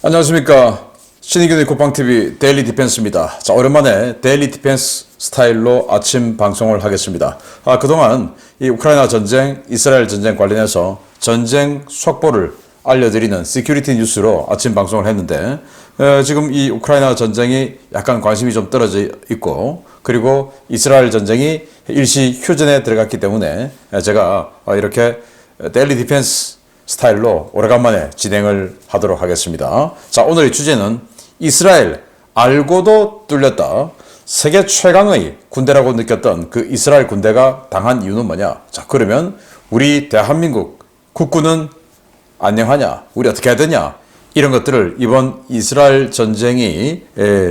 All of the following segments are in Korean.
안녕하십니까. 신의균의 국방TV 데일리 디펜스입니다. 자, 오랜만에 데일리 디펜스 스타일로 아침 방송을 하겠습니다. 그동안 이 우크라이나 전쟁, 이스라엘 전쟁 관련해서 전쟁 속보를 알려드리는 시큐리티 뉴스로 아침 방송을 했는데, 지금 이 우크라이나 전쟁이 약간 관심이 좀 떨어져 있고, 그리고 이스라엘 전쟁이 일시 휴전에 들어갔기 때문에 제가 이렇게 데일리 디펜스 스타일로 오래간만에 진행을 하도록 하겠습니다. 자, 오늘의 주제는 이스라엘 알고도 뚫렸다. 세계 최강의 군대라고 느꼈던 그 이스라엘 군대가 당한 이유는 뭐냐? 자, 그러면 우리 대한민국 국군은 안녕하냐? 우리 어떻게 해야 되냐? 이런 것들을 이번 이스라엘 전쟁이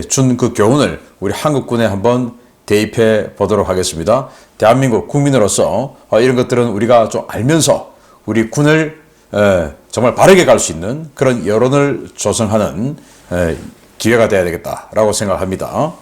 준 그 교훈을 우리 한국군에 한번 대입해 보도록 하겠습니다. 대한민국 국민으로서 이런 것들은 우리가 좀 알면서 우리 군을 정말 바르게 갈 수 있는 그런 여론을 조성하는 기회가 돼야 되겠다라고 생각합니다.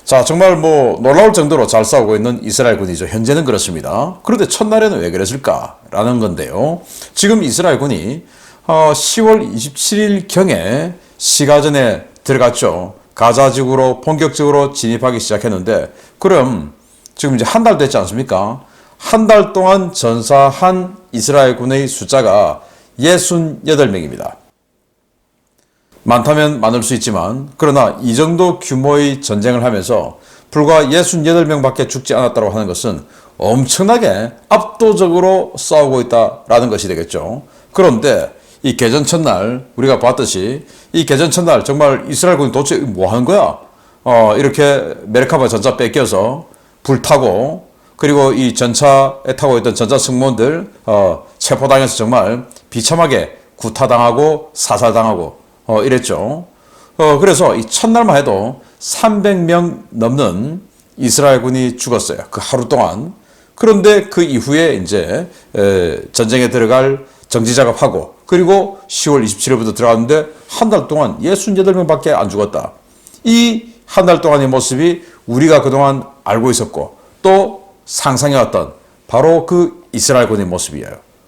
자, 정말 놀라울 정도로 잘 싸우고 있는 이스라엘 군이죠. 현재는 그렇습니다. 그런데 첫날에는 왜 그랬을까라는 건데요. 지금 이스라엘 군이 10월 27일경에 시가전에 들어갔죠. 가자 지구로 본격적으로 진입하기 시작했는데, 그럼 지금 이제 한 달 됐지 않습니까? 한 달 동안 전사한 이스라엘 군의 숫자가 68명입니다. 많다면 많을 수 있지만, 그러나 이 정도 규모의 전쟁을 하면서 불과 68명밖에 죽지 않았다고 하는 것은 엄청나게 압도적으로 싸우고 있다라는 것이 되겠죠. 그런데 이 개전 첫날 우리가 봤듯이 이 개전 첫날 정말 이스라엘 군이 도대체 뭐 하는 거야? 이렇게 메르카바 전차 뺏겨서 불타고, 그리고 이 전차에 타고 있던 전차 승무원들 체포당해서 정말 비참하게 구타당하고 사살당하고 이랬죠. 그래서 이 첫날만 해도 300명 넘는 이스라엘 군이 죽었어요. 그 하루 동안. 그런데 그 이후에 이제 전쟁에 들어갈 정지 작업하고, 그리고 10월 27일부터 들어갔는데 한 달 동안 68명밖에 안 죽었다. 이 한 달 동안의 모습이 우리가 그동안 알고 있었고 또 상상해왔던 바로 그 이스라엘 군의 모습이에요.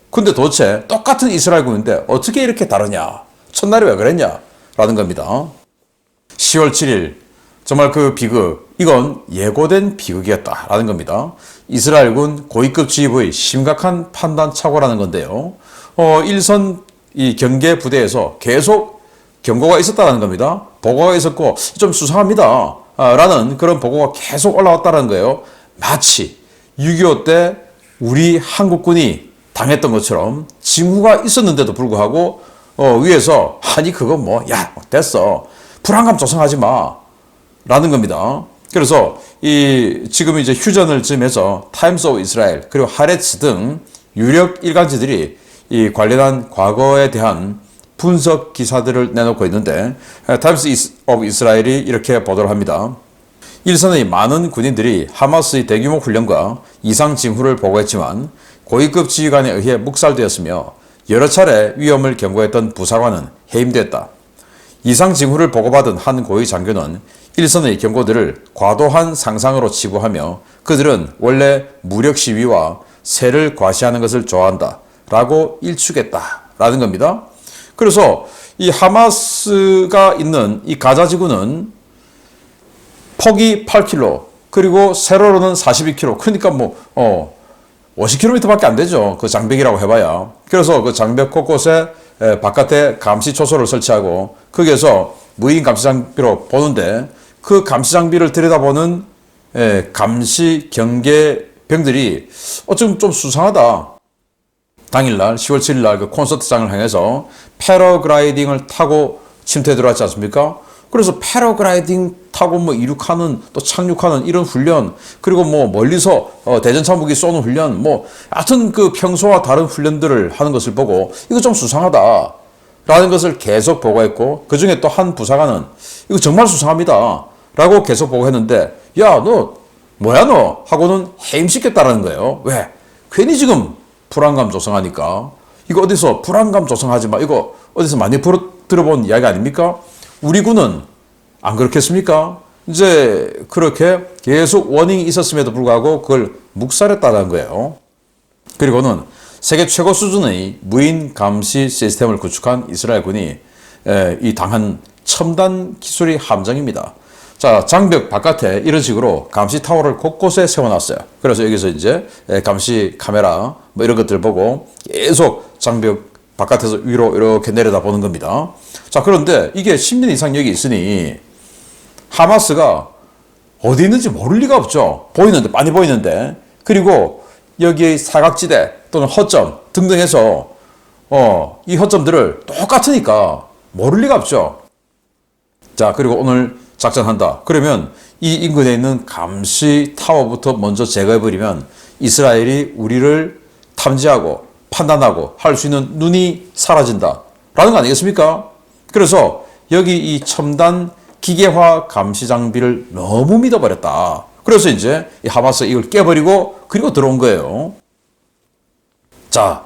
근데 도대체 똑같은 이스라엘 군인데 어떻게 이렇게 다르냐? 첫날에 왜 그랬냐? 라는 겁니다. 10월 7일 정말 그 비극, 이건 예고된 비극이었다라는 겁니다. 이스라엘군 고위급 지휘부의 심각한 판단 착오라는 건데요. 일선 이 경계 부대에서 계속 경고가 있었다는 겁니다. 보고가 있었고 좀 수상합니다. 라는 그런 보고가 계속 올라왔다는 거예요. 마치 6.25 때 우리 한국군이 당했던 것처럼 징후가 있었는데도 불구하고 위에서 아니 그거 됐어. 불안감 조성하지 마. 라는 겁니다. 그래서 지금 이제 휴전을 쯤해서 타임스 오브 이스라엘 그리고 하레츠 등 유력 일간지들이 이 관련한 과거에 대한 분석 기사들을 내놓고 있는데, 타임스 오브 이스라엘이 이렇게 보도를 합니다. 일선의 많은 군인들이 하마스의 대규모 훈련과 이상 징후를 보고했지만 고위급 지휘관에 의해 묵살되었으며 여러 차례 위험을 경고했던 부사관은 해임됐다. 이상 징후를 보고받은 한 고위 장교는 일선의 경고들을 과도한 상상으로 치부하며 그들은 원래 무력 시위와 세를 과시하는 것을 좋아한다 라고 일축했다라는 겁니다. 그래서 이 하마스가 있는 이 가자 지구는 폭이 8km, 그리고 세로로는 42km, 그러니까 50km밖에 안 되죠. 그 장벽이라고 해봐야. 그래서 그 장벽 곳곳에 바깥에 감시 초소를 설치하고 거기에서 무인 감시 장비로 보는데, 그 감시 장비를 들여다보는 감시 경계병들이 좀 수상하다. 당일날 10월 7일날 그 콘서트장을 향해서 패러글라이딩을 타고 침투에 들어왔지 않습니까? 그래서 패러글라이딩 타고 이륙하는 또 착륙하는 이런 훈련, 그리고 멀리서 대전차 무기 쏘는 훈련, 하여튼 그 평소와 다른 훈련들을 하는 것을 보고 이거 좀 수상하다 라는 것을 계속 보고했고, 그 중에 또 한 부사관은 이거 정말 수상합니다 라고 계속 보고했는데, 야 너 뭐야 너 하고는 해임시켰다라는 거예요. 왜? 괜히 지금 불안감 조성하니까. 이거 어디서 불안감 조성하지 마, 이거 어디서 많이 들어본 이야기 아닙니까? 우리 군은 안 그렇겠습니까? 이제 그렇게 계속 워닝이 있었음에도 불구하고 그걸 묵살했다는 거예요. 그리고는 세계 최고 수준의 무인 감시 시스템을 구축한 이스라엘 군이 이 당한 첨단 기술의 함정입니다. 자, 장벽 바깥에 이런 식으로 감시 타워를 곳곳에 세워놨어요. 그래서 여기서 이제 감시 카메라 뭐 이런 것들 보고 계속 장벽 바깥에서 위로 이렇게 내려다 보는 겁니다. 자, 그런데 이게 10년 이상 여기 있으니 하마스가 어디 있는지 모를 리가 없죠. 보이는데, 많이 보이는데. 그리고 여기의 사각지대 또는 허점 등등 해서 이 허점들을 똑같으니까 모를 리가 없죠. 자, 그리고 오늘 작전한다. 그러면 이 인근에 있는 감시 타워부터 먼저 제거해버리면 이스라엘이 우리를 탐지하고 판단하고 할 수 있는 눈이 사라진다. 라는 거 아니겠습니까? 그래서 여기 이 첨단 기계화 감시 장비를 너무 믿어버렸다. 그래서 이제 이 하마스 이걸 깨버리고 그리고 들어온 거예요. 자,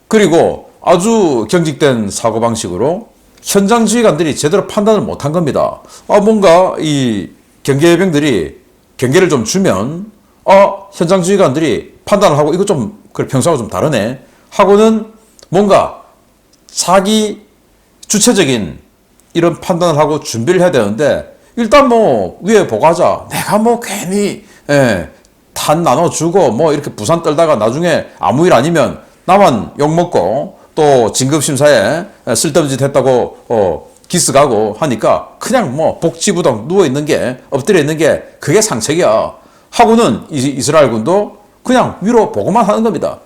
그리고 아주 경직된 사고방식으로 현장 지휘관들이 제대로 판단을 못한 겁니다. 뭔가 이 경계병들이 경계를 좀 주면 현장 지휘관들이 판단을 하고 이거 좀 그래 평소하고 좀 다르네 하고는 뭔가 자기 주체적인 이런 판단을 하고 준비를 해야 되는데 일단 뭐 위에 보고하자. 내가 뭐 괜히 탄 나눠주고 뭐 이렇게 부산 떨다가 나중에 아무 일 아니면 나만 욕먹고 또 진급심사에 쓸데없는 짓 했다고 기스 가고 하니까 그냥 뭐 복지부동 누워있는 게 엎드려 있는 게 그게 상책이야 하고는 이스라엘 군도 그냥 위로 보고만 하는 겁니다.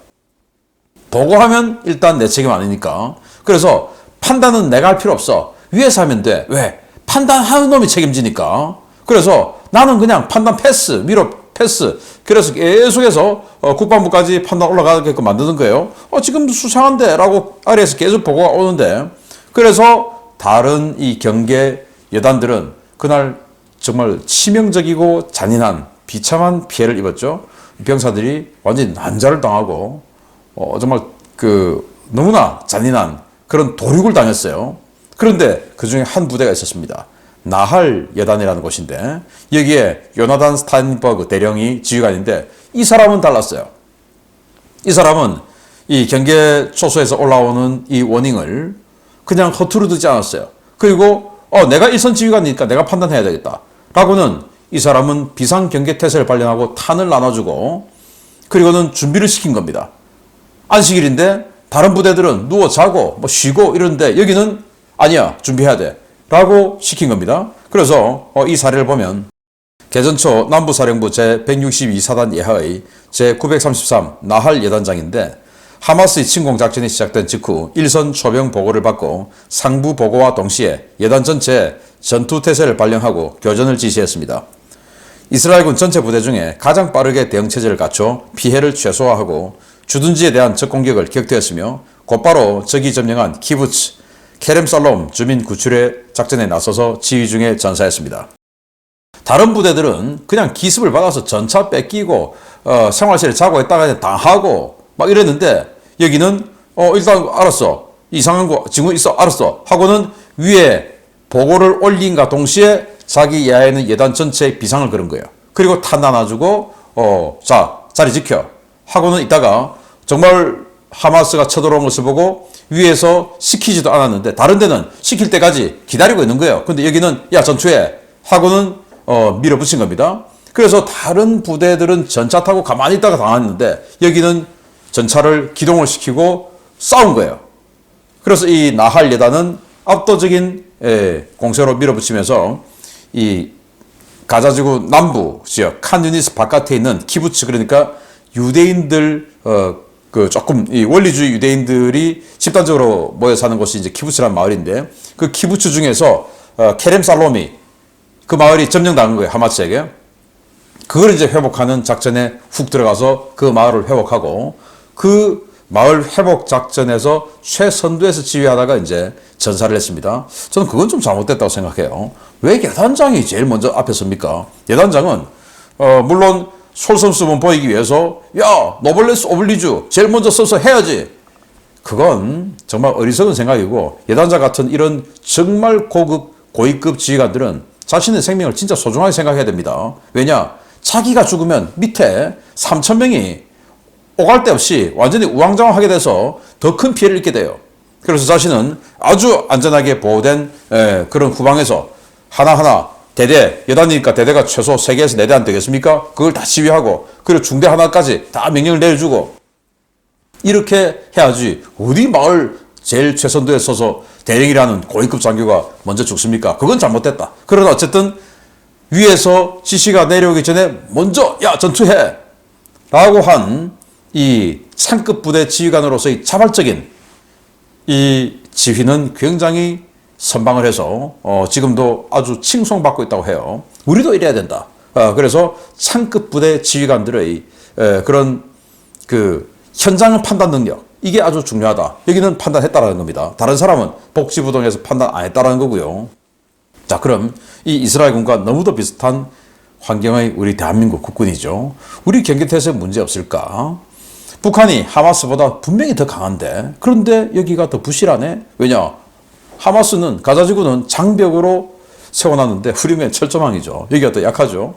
보고하면 일단 내 책임 아니니까. 그래서 판단은 내가 할 필요 없어. 위에서 하면 돼. 왜? 판단하는 놈이 책임지니까. 그래서 나는 그냥 판단 패스, 위로 패스. 그래서 계속해서 국방부까지 판단 올라가게끔 만드는 거예요. 지금 수상한데 라고 아래에서 계속 보고가 오는데 그래서 다른 이 경계 여단들은 그날 정말 치명적이고 잔인한 비참한 피해를 입었죠. 병사들이 완전히 난자를 당하고 정말 너무나 잔인한 그런 도륙을 당했어요. 그런데 그 중에 한 부대가 있었습니다. 나할 여단이라는 곳인데 여기에 요나단 스타인버그 대령이 지휘관인데 이 사람은 달랐어요. 이 사람은 이 경계 초소에서 올라오는 이 워닝을 그냥 허투루 듣지 않았어요. 그리고 내가 일선 지휘관이니까 내가 판단해야 되겠다 라고는 이 사람은 비상경계태세를 발령하고 탄을 나눠주고 그리고는 준비를 시킨 겁니다. 안식일인데 다른 부대들은 누워 자고 뭐 쉬고 이러는데 여기는 아니야 준비해야 돼 라고 시킨 겁니다. 그래서 이 사례를 보면 개전초 남부사령부 제162사단 예하의 제933 나할 예단장인데 하마스의 침공작전이 시작된 직후 일선 초병 보고를 받고 상부 보고와 동시에 예단 전체에 전투태세를 발령하고 교전을 지시했습니다. 이스라엘군 전체 부대 중에 가장 빠르게 대응체제를 갖춰 피해를 최소화하고 주둔지에 대한 적공격을 격퇴했으며 곧바로 적이 점령한 키부츠, 케렘살롬 주민 구출의 작전에 나서서 지휘 중에 전사했습니다. 다른 부대들은 그냥 기습을 받아서 전차 뺏기고 생활실에 자고 있다가 당하고 막 이랬는데 여기는 일단 알았어. 이상한 거 징후 있어 알았어 하고는 위에 보고를 올린과 동시에 자기 예하에는 예단 전체의 비상을 걸은 거예요. 그리고 탄 나눠주고 자 자리 지켜 하고는 있다가 정말 하마스가 쳐들어온 것을 보고 위에서 시키지도 않았는데 다른 데는 시킬 때까지 기다리고 있는 거예요. 근데 여기는 야 전투해 하고는 밀어붙인 겁니다. 그래서 다른 부대들은 전차 타고 가만히 있다가 당했는데 여기는 전차를 기동을 시키고 싸운 거예요. 그래서 이 나할 예단은 압도적인 공세로 밀어붙이면서 이 가자지구 남부 지역 칸 유니스 바깥에 있는 키부츠 그러니까 유대인들 조금 이 원리주의 유대인들이 집단적으로 모여 사는 곳이 이제 키부츠라는 마을인데 그 키부츠 중에서 케렘 살롬이 그 마을이 점령당한 거예요. 하마스에게. 그걸 이제 회복하는 작전에 훅 들어가서 그 마을을 회복하고 그 마을 회복 작전에서 최선두에서 지휘하다가 이제 전사를 했습니다. 저는 그건 좀 잘못됐다고 생각해요. 왜 예단장이 제일 먼저 앞에 섭니까? 예단장은 물론 솔선수범 보이기 위해서 야 노블레스 오블리주 제일 먼저 써서 해야지. 그건 정말 어리석은 생각이고 예단자 같은 이런 정말 고위급 지휘관들은 자신의 생명을 진짜 소중하게 생각해야 됩니다. 왜냐? 자기가 죽으면 밑에 3,000명이 오갈 데 없이 완전히 우왕좌왕하게 돼서 더 큰 피해를 입게 돼요. 그래서 자신은 아주 안전하게 보호된 그런 후방에서 하나하나 대대, 여단이니까 대대가 최소 3개에서 4대 안 되겠습니까? 그걸 다 지휘하고 그리고 중대 하나까지 다 명령을 내려주고 이렇게 해야지 어디 마을 제일 최선도에 서서 대령이라는 고위급 장교가 먼저 죽습니까? 그건 잘못됐다. 그러나 어쨌든 위에서 지시가 내려오기 전에 먼저 야 전투해 라고 한 이 상급 부대 지휘관으로서의 자발적인 이 지휘는 굉장히 선방을 해서 지금도 아주 칭송받고 있다고 해요. 우리도 이래야 된다. 그래서 상급 부대 지휘관들의 그런 그 현장 판단 능력 이게 아주 중요하다. 여기는 판단했다라는 겁니다. 다른 사람은 복지부동에서 판단 안 했다라는 거고요. 자, 그럼 이 이스라엘군과 너무도 비슷한 환경의 우리 대한민국 국군이죠. 우리 경계태세에 문제 없을까? 북한이 하마스보다 분명히 더 강한데 그런데 여기가 더 부실하네? 왜냐? 하마스는 가자지구는 장벽으로 세워놨는데 우리는 철조망이죠. 여기가 더 약하죠.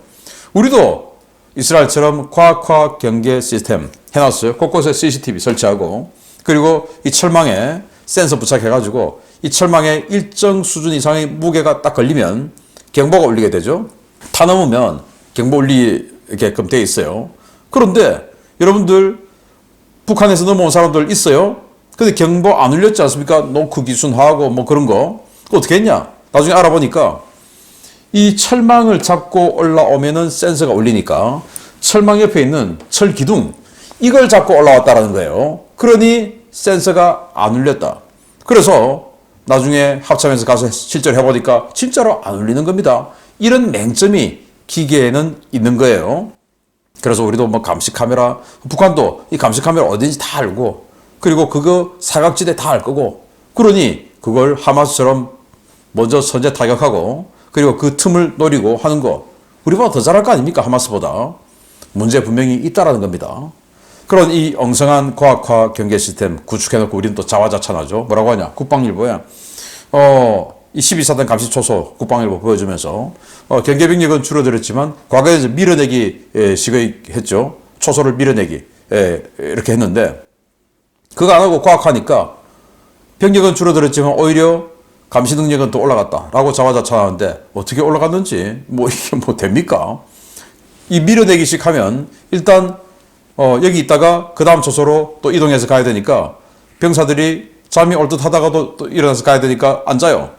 우리도 이스라엘처럼 과학화 경계 시스템 해놨어요. 곳곳에 CCTV 설치하고 그리고 이 철망에 센서 부착해가지고 이 철망에 일정 수준 이상의 무게가 딱 걸리면 경보가 울리게 되죠. 타 넘으면 경보 울리게끔 돼 있어요. 그런데 여러분들 북한에서 넘어온 사람들 있어요. 근데 경보 안 울렸지 않습니까? 노크 기순하고 뭐 그런 거. 어떻게 했냐? 나중에 알아보니까 이 철망을 잡고 올라오면은 센서가 울리니까 철망 옆에 있는 철 기둥 이걸 잡고 올라왔다라는 거예요. 그러니 센서가 안 울렸다. 그래서 나중에 합참에서 가서 실제로 해보니까 진짜로 안 울리는 겁니다. 이런 맹점이 기계에는 있는 거예요. 그래서 우리도 뭐 감시 카메라, 북한도 이 감시 카메라 어딘지 다 알고 그리고 그거 사각지대 다 알 거고 그러니 그걸 하마스처럼 먼저 선제 타격하고 그리고 그 틈을 노리고 하는 거 우리보다 더 잘할 거 아닙니까? 하마스보다. 문제 분명히 있다라는 겁니다. 그런 이 엉성한 과학화 경계 시스템 구축해놓고 우리는 또 자화자찬하죠. 뭐라고 하냐? 국방일보에 이 12사단 감시 초소 국방일보 보여주면서 경계병력은 줄어들었지만 과거에 이제 밀어내기 식의 했죠. 초소를 밀어내기 이렇게 했는데 그거 안 하고 과학하니까 병력은 줄어들었지만 오히려 감시 능력은 더 올라갔다라고 자화자찬하는데 어떻게 올라갔는지 뭐 이게 뭐 됩니까? 이 밀어내기식 하면 일단 여기 있다가 그 다음 초소로 또 이동해서 가야 되니까 병사들이 잠이 올 듯 하다가도 또 일어나서 가야 되니까 앉아요.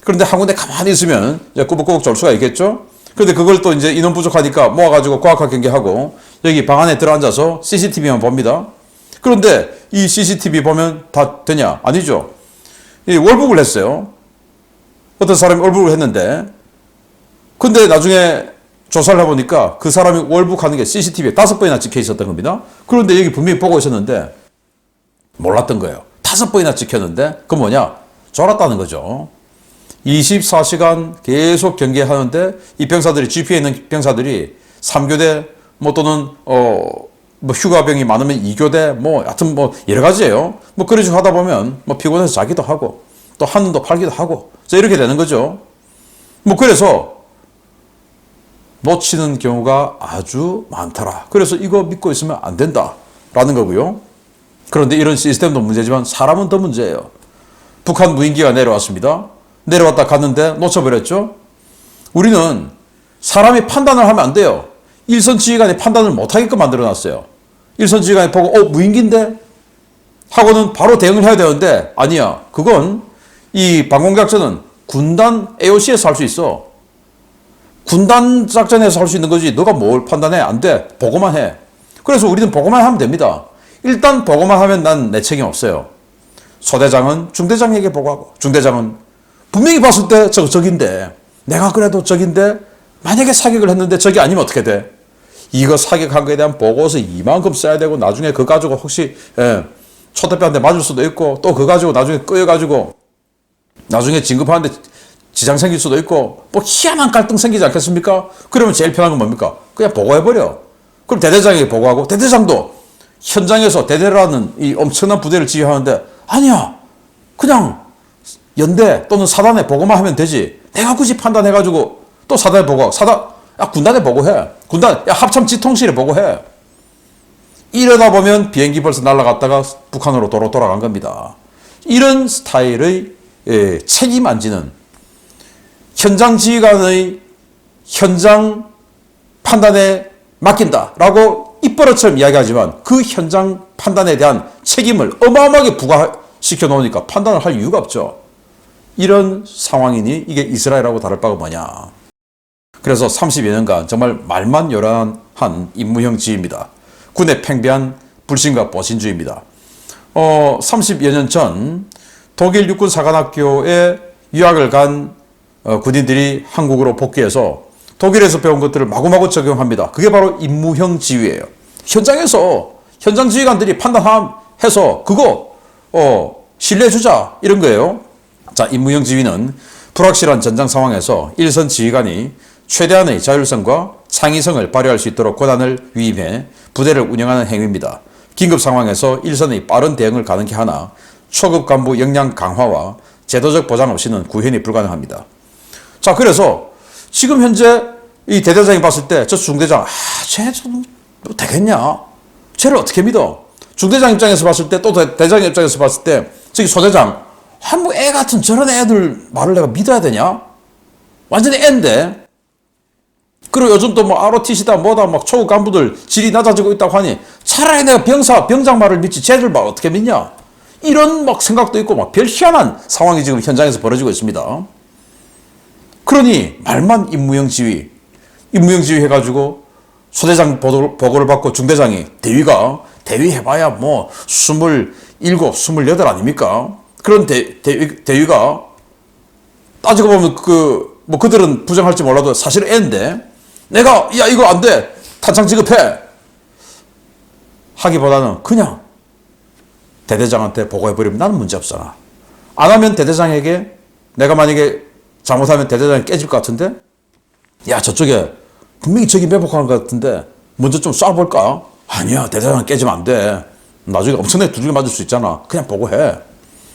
그런데 한 군데 가만히 있으면 이제 꾸벅꾸벅 졸 수가 있겠죠? 그런데 그걸 또 이제 인원 부족하니까 모아가지고 과학화 경계하고 여기 방 안에 들어앉아서 CCTV만 봅니다. 그런데 이 CCTV 보면 다 되냐? 아니죠. 이 월북을 했어요. 어떤 사람이 월북을 했는데 근데 나중에 조사를 해보니까 그 사람이 월북하는 게 CCTV에 5번이나 찍혀 있었던 겁니다. 그런데 여기 분명히 보고 있었는데 몰랐던 거예요. 5번이나 찍혔는데 그 뭐냐? 졸았다는 거죠. 24시간 계속 경계하는데 이 병사들이 GP에 있는 병사들이 3교대 뭐 또는 뭐 휴가병이 많으면 2교대 뭐 하여튼 뭐 여러 가지예요. 뭐 그런 식으로 하다 보면 뭐 피곤해서 자기도 하고 또 한눈도 팔기도 하고 자 이렇게 되는 거죠. 뭐 그래서 놓치는 경우가 아주 많더라. 그래서 이거 믿고 있으면 안 된다라는 거고요. 그런데 이런 시스템도 문제지만 사람은 더 문제예요. 북한 무인기가 내려왔습니다. 내려왔다 갔는데 놓쳐버렸죠. 우리는 사람이 판단을 하면 안 돼요. 일선 지휘관이 판단을 못하게끔 만들어놨어요. 일선 지휘관이 보고 무인기인데? 하고는 바로 대응을 해야 되는데 아니야. 그건 이 방공작전은 군단 AOC에서 할 수 있어. 군단 작전에서 할 수 있는 거지 너가 뭘 판단해? 안 돼. 보고만 해. 그래서 우리는 보고만 하면 됩니다. 일단 보고만 하면 난 내 책임 없어요. 소대장은 중대장에게 보고하고 중대장은 분명히 봤을 때 적인데 내가 그래도 적인데 만약에 사격을 했는데 적이 아니면 어떻게 돼? 이거 사격한 거에 대한 보고서 이만큼 써야 되고 나중에 그거 가지고 혹시 초대표한테 맞을 수도 있고 또 그거 가지고 나중에 끄여가지고 나중에 진급하는데 지장 생길 수도 있고 뭐 희한한 갈등 생기지 않겠습니까? 그러면 제일 편한 건 뭡니까? 그냥 보고해버려. 그럼 대대장에게 보고하고 대대장도 현장에서 대대라는 이 엄청난 부대를 지휘하는데 아니야 그냥 연대 또는 사단에 보고만 하면 되지 내가 굳이 판단해가지고 또 사단에 보고하고 군단에 보고해 군단 합참 지통실에 보고해 이러다 보면 비행기 벌써 날아갔다가 북한으로 돌아간 겁니다. 이런 스타일의 책임 안 지는 현장 지휘관의 현장 판단에 맡긴다라고 입버릇처럼 이야기하지만 그 현장 판단에 대한 책임을 어마어마하게 부과시켜 놓으니까 판단을 할 이유가 없죠. 이런 상황이니 이게 이스라엘하고 다를 바가 뭐냐. 그래서 30여 년간 정말 말만 요란한 임무형 지휘입니다. 군의 팽배한 불신과 보신주의입니다. 30여 년 전 독일 육군 사관학교에 유학을 간 군인들이 한국으로 복귀해서 독일에서 배운 것들을 마구마구 적용합니다. 그게 바로 임무형 지휘예요. 현장에서 현장 지휘관들이 판단해서 그거 신뢰해주자 이런 거예요. 자, 임무형 지휘는 불확실한 전장 상황에서 일선 지휘관이 최대한의 자율성과 창의성을 발휘할 수 있도록 권한을 위임해 부대를 운영하는 행위입니다. 긴급 상황에서 일선의 빠른 대응을 가능케 하나 초급 간부 역량 강화와 제도적 보장 없이는 구현이 불가능합니다. 자, 그래서 지금 현재 이 대대장이 봤을 때 저 중대장, 쟤 좀 되겠냐? 쟤를 어떻게 믿어? 중대장 입장에서 봤을 때 또 대장 입장에서 봤을 때 저기 소대장, 뭐 애 같은 저런 애들 말을 내가 믿어야 되냐? 완전히 애인데. 그리고 요즘 또 뭐 ROTC다 뭐다 막 초급 간부들 질이 낮아지고 있다고 하니 차라리 내가 병장 말을 믿지 쟤들 말 어떻게 믿냐? 이런 막 생각도 있고 막 별 희한한 상황이 지금 현장에서 벌어지고 있습니다. 그러니 말만 임무형 지휘 해가지고 소대장 보고를 받고 중대장이 대위 해봐야 뭐 27, 28 아닙니까? 그런 대위가 따지고 보면 그들은 부정할지 몰라도 사실은 애인데 내가 야 이거 안 돼 탄창 지급해 하기보다는 그냥 대대장한테 보고해버리면 나는 문제 없잖아. 안 하면 대대장에게 내가 만약에 잘못하면 대대장이 깨질 것 같은데 야 저쪽에 분명히 적이 매복하는 것 같은데 먼저 좀 쏴볼까? 아니야 대대장은 깨지면 안 돼. 나중에 엄청나게 두들겨 맞을 수 있잖아. 그냥 보고해.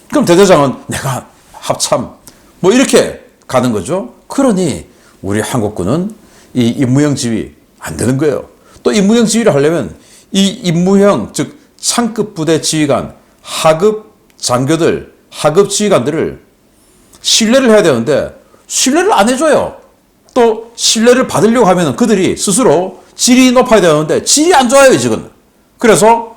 그럼 대대장은 내가 합참 뭐 이렇게 가는 거죠. 그러니 우리 한국군은 이 임무형 지휘 안 되는 거예요. 또 임무형 지휘를 하려면 이 임무형 즉 상급 부대 지휘관 하급 장교들 하급 지휘관들을 신뢰를 해야 되는데 신뢰를 안 해줘요. 또 신뢰를 받으려고 하면 그들이 스스로 질이 높아야 되는데 질이 안 좋아요 지금. 그래서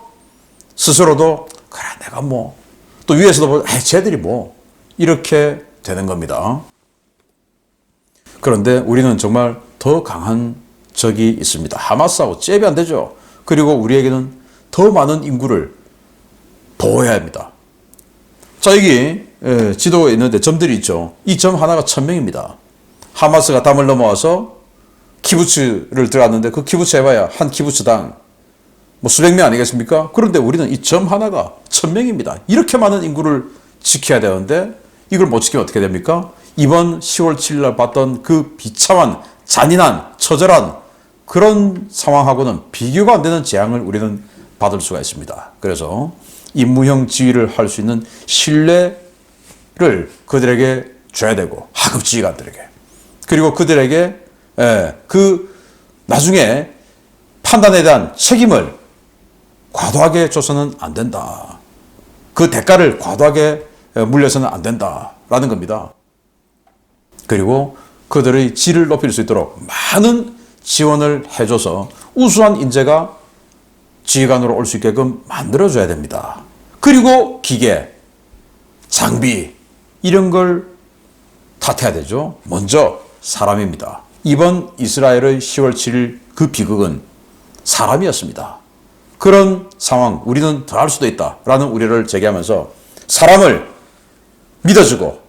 스스로도 그래 내가 뭐 또 위에서도 보면 쟤들이 뭐 이렇게 되는 겁니다. 그런데 우리는 정말 더 강한 적이 있습니다. 하마스하고 잽이 안 되죠. 그리고 우리에게는 더 많은 인구를 보호해야 합니다. 자, 여기 지도에 있는데 점들이 있죠. 이 점 하나가 1000명입니다. 하마스가 담을 넘어와서 키부츠를 들어갔는데 그 키부츠 해봐야 한 키부츠당 뭐 수백 명 아니겠습니까? 그런데 우리는 이 점 하나가 1000명입니다. 이렇게 많은 인구를 지켜야 되는데 이걸 못 지키면 어떻게 됩니까? 이번 10월 7일 날 봤던 그 비참한 잔인한 처절한 그런 상황하고는 비교가 안 되는 재앙을 우리는 받을 수가 있습니다. 그래서 임무형 지휘를 할 수 있는 신뢰를 그들에게 줘야 되고 하급 지휘관들에게 그리고 그들에게 그 나중에 판단에 대한 책임을 과도하게 줘서는 안 된다. 그 대가를 과도하게 물려서는 안 된다라는 겁니다. 그리고 그들의 질을 높일 수 있도록 많은 지원을 해줘서 우수한 인재가 지휘관으로 올 수 있게끔 만들어줘야 됩니다. 그리고 기계, 장비 이런 걸 탓해야 되죠. 먼저 사람입니다. 이번 이스라엘의 10월 7일 그 비극은 사람이었습니다. 그런 상황 우리는 더 할 수도 있다라는 우려를 제기하면서 사람을 믿어주고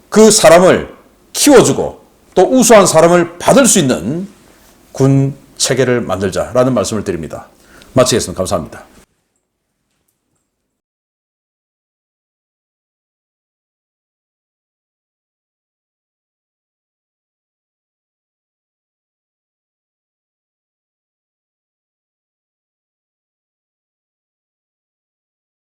그 사람을 키워주고 또 우수한 사람을 받을 수 있는 군 체계를 만들자라는 말씀을 드립니다. 마치겠습니다. 감사합니다.